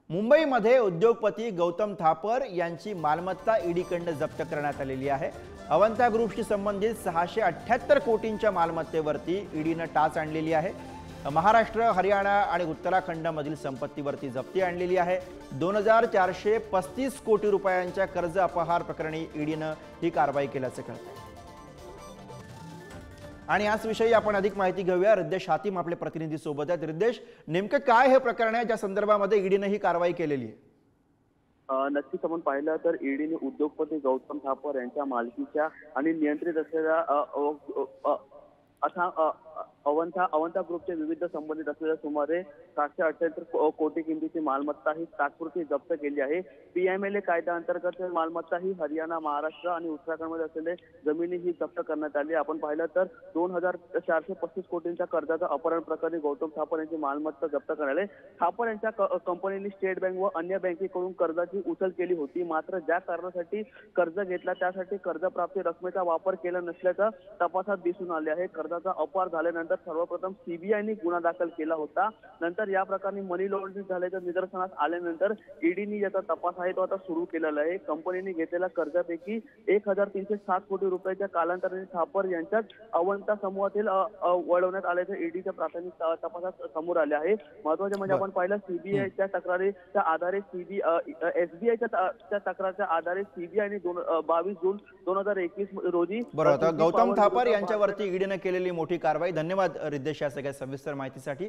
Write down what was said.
मुंबईमध्ये उद्योगपती गौतम थापर यांची मालमत्ता ईडीकडून जप्त करण्यात आलेली आहे। अवंता ग्रुपशी संबंधित 678 कोटींच्या मालमत्तेवरती ईडीने टाच आणलेली आहे। महाराष्ट्र, हरियाणा आणि उत्तराखंडमधील संपत्तीवरती जप्ती आणलेली आहे। 2435 कोटी रुपयांच्या कर्ज अपहार प्रकरणी ईडीने ही कारवाई केल्याचे कळते। आणि याच विषयी आपण अधिक माहिती घेऊया। रिद्देश हातीम आपले प्रतिनिधी सोबत आहेत। रिद्देश, नेमकं काय हे प्रकरण आहे ज्या संदर्भामध्ये ईडीने ही कारवाई केलेली आहे? नक्कीच आपण पाहिलं तर ईडीने उद्योगपती गौतम थापर यांच्या मालकीच्या आणि नियंत्रित असलेल्या अवंता ग्रुपचे विविध संबंधित असलेल्या सुमारे 778 कोटी किमतीची मालमत्ता ही तात्पुरती जप्त केली आहे। पीएमएलए कायद्याअंतर्गत मालमत्ता ही हरियाणा, महाराष्ट्र आणि उत्तराखंडमध्ये असलेले जमिनी ही जप्त करण्यात आली। आपण पाहिलं तर 2435 कोटींच्या कर्जाचा अपहरण प्रकरणी गौतम थापर यांची मालमत्ता जप्त करण्यात आली। थापर यांच्या कंपनीने स्टेट बँक व अन्य बँकेकडून कर्जाची उचल केली होती, मात्र ज्या कारणासाठी कर्ज घेतला त्यासाठी कर्जप्राप्ती रकमेचा वापर केला नसल्याचं तपासात दिसून आले आहे। कर्जाचा अपहार झाल्यानंतर सर्वप्रथम सीबीआयने गुन्हा दाखल केला होता। नंतर या प्रकरणी मनी लॉन्ड्रिंग झाल्याच्या निदर्शनास आल्यानंतर ईडीने याचा तपास आहे तो आता सुरू केलेला आहे। कंपनीने घेतलेल्या कर्जापैकी 1360 कोटी रुपयाच्या कालांतराने थापर यांच्याच अवंता समूहातील वळवण्यात आल्याचं ईडीच्या प्राथमिक तपासात समोर आले आहे। महत्त्वाचे म्हणजे आपण पाहिलं सीबीआयच्या तक्रारीच्या आधारे एसबीआयच्या तक्रारीच्या आधारे सीबीआयने 22 जून 2021 रोजी गौतम थापर यांच्यावरती ईडीने केलेली मोठी कारवाई। धन्यवाद रिद्देश या सगळ्या सविस्तर माहितीसाठी।